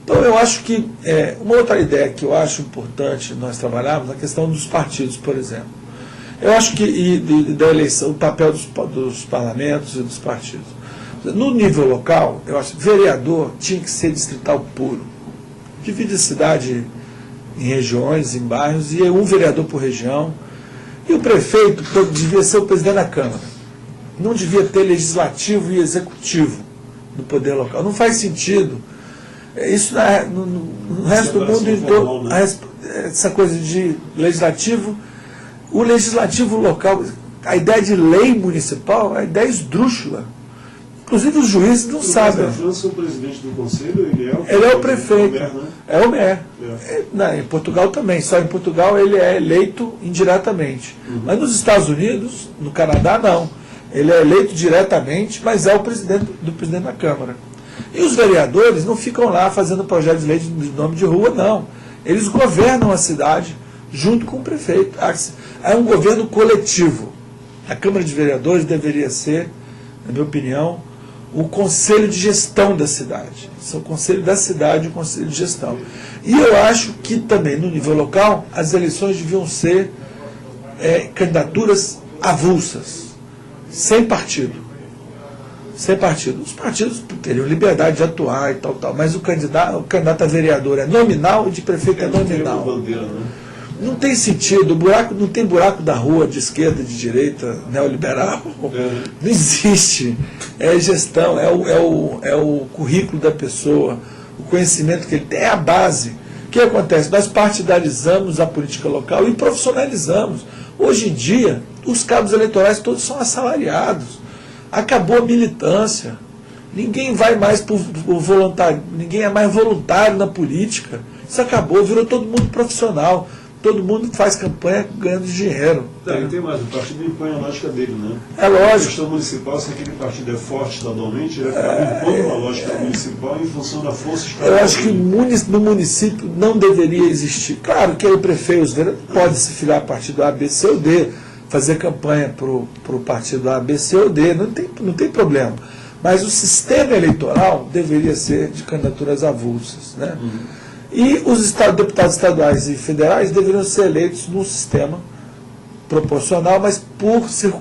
Então, eu acho que uma outra ideia que eu acho importante nós trabalharmos é a questão dos partidos, por exemplo. Eu acho que da eleição, o papel dos parlamentos e dos partidos. No nível local, eu acho que vereador tinha que ser distrital puro. Divide a cidade em regiões, em bairros, e um vereador por região. E o prefeito devia ser o presidente da Câmara. Não devia ter legislativo e executivo no poder local. Não faz sentido. Isso no resto do mundo, então, essa coisa de legislativo, o legislativo local, a ideia de lei municipal é a ideia esdrúxula. Inclusive os juízes não sabem. Na França, o presidente do conselho, ele é o prefeito. É o maire. Em Portugal também, só em Portugal ele é eleito indiretamente. Mas nos Estados Unidos, no Canadá, não. Ele é eleito diretamente, mas é o presidente da Câmara. E os vereadores não ficam lá fazendo projeto de lei de nome de rua, não. Eles governam a cidade junto com o prefeito. É um governo coletivo. A Câmara de Vereadores deveria ser, na minha opinião, o conselho de gestão da cidade. Isso é o conselho da cidade e o conselho de gestão. E eu acho que também, no nível local, as eleições deviam ser candidaturas avulsas, sem partido. Sem partido. Os partidos teriam liberdade de atuar e tal, mas o candidato a vereador é nominal e de prefeito é nominal. Não tem sentido, não tem buraco da rua de esquerda, de direita, neoliberal. Não existe. É gestão, é o currículo da pessoa, o conhecimento que ele tem, é a base. O que acontece? Nós partidarizamos a política local e profissionalizamos. Hoje em dia, os cabos eleitorais todos são assalariados. Acabou a militância. Ninguém vai mais por voluntário, ninguém é mais voluntário na política. Isso acabou, virou todo mundo profissional. Todo mundo faz campanha ganhando dinheiro. Não tem mais, o partido impõe a lógica dele, né? É lógico. A questão municipal, se aquele partido é forte estadualmente, ele vai impondo uma lógica municipal em função da força estadual. Eu acho que no município não deveria existir. Claro que aí o prefeito, os vereadores, pode se filiar a partido A, B, C ou D, fazer campanha para o partido A, B, C ou D, não tem problema. Mas o sistema eleitoral deveria ser de candidaturas avulsas, né? E os deputados estaduais e federais deveriam ser eleitos num sistema proporcional, mas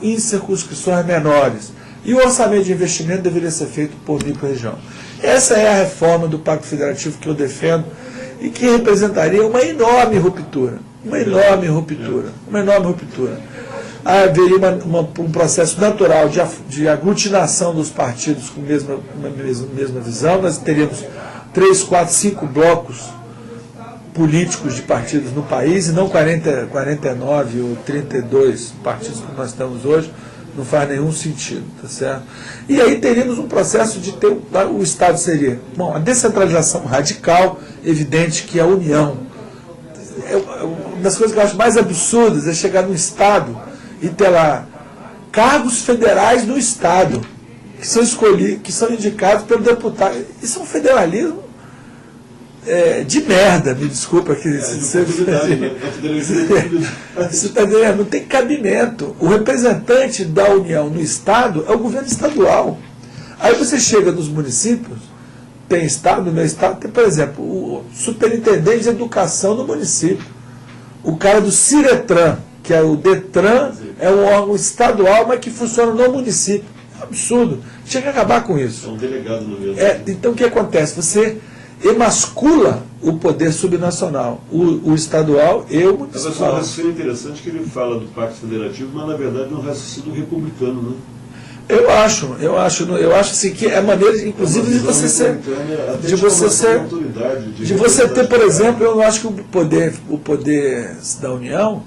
em circunscrições menores. E o orçamento de investimento deveria ser feito por micro-região. Essa é a reforma do Pacto Federativo que eu defendo e que representaria uma enorme ruptura. Haveria um processo natural de aglutinação dos partidos com a mesma visão. Nós teríamos 3, 4, 5 blocos políticos de partidos no país, e não 49 ou 32 partidos que nós estamos hoje, não faz nenhum sentido, tá certo? E aí teríamos um processo de ter, o Estado seria, a descentralização radical, evidente que a união. Uma das coisas que eu acho mais absurdas é chegar no Estado e ter lá cargos federais no Estado, que são indicados pelo deputado. Isso é um federalismo de merda, me desculpa que não tem cabimento. O representante da União no Estado é o governo estadual. Aí você chega nos municípios, tem Estado, no meu Estado, tem, por exemplo, o superintendente de educação no município, o cara do Ciretran, que é o Detran, é um órgão estadual, mas que funciona no município. É um absurdo. Tinha que acabar com isso. É um delegado no mesmo. Então o que acontece? Você emascula o poder subnacional, o estadual e o municipal. Mas é um raciocínio interessante que ele fala do Pacto Federativo, mas na verdade é um raciocínio republicano, né? Eu acho assim, que é maneira, inclusive, de você ter, por exemplo, eu não acho que o poder da União,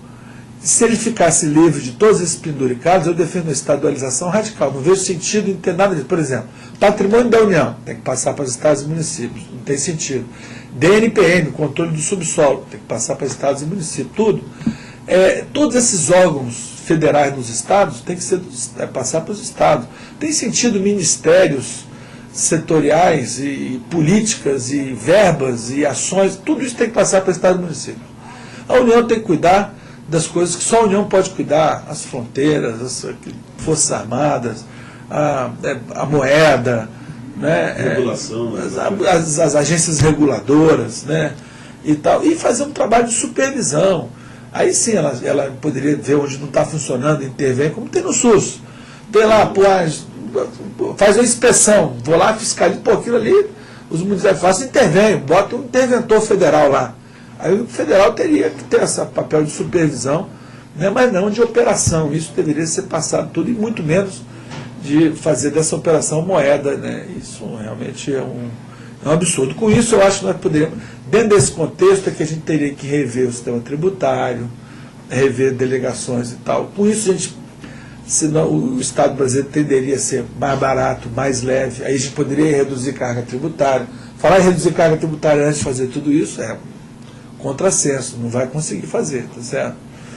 se ele ficasse livre de todos esses penduricados, eu defendo a estadualização radical. Não vejo sentido em ter nada disso. Por exemplo, patrimônio da União tem que passar para os estados e municípios. Não tem sentido. DNPM, controle do subsolo, tem que passar para estados e municípios. Tudo. Todos esses órgãos federais nos estados tem que passar para os estados. Tem sentido ministérios setoriais e políticas e verbas e ações, tudo isso tem que passar para estados e municípios. A União tem que cuidar das coisas que só a União pode cuidar, as fronteiras, as Forças Armadas, a moeda, né, regulação, as agências reguladoras, né, e tal, e fazer um trabalho de supervisão. Aí sim ela poderia ver onde não está funcionando, intervém, como tem no SUS. Tem lá, faz uma inspeção, vou lá, fiscalizo, aquilo ali, os municípios fazem, intervém, bota um interventor federal lá. Aí o federal teria que ter esse papel de supervisão, né, mas não de operação. Isso deveria ser passado tudo, e muito menos de fazer dessa operação moeda, né? Isso realmente é um absurdo. Com isso, eu acho que nós poderíamos, dentro desse contexto, é que a gente teria que rever o sistema tributário, rever delegações e tal. Com isso, senão o Estado brasileiro tenderia a ser mais barato, mais leve, aí a gente poderia reduzir carga tributária. Falar em reduzir carga tributária antes de fazer tudo isso é contrassenso, não vai conseguir fazer, tá certo?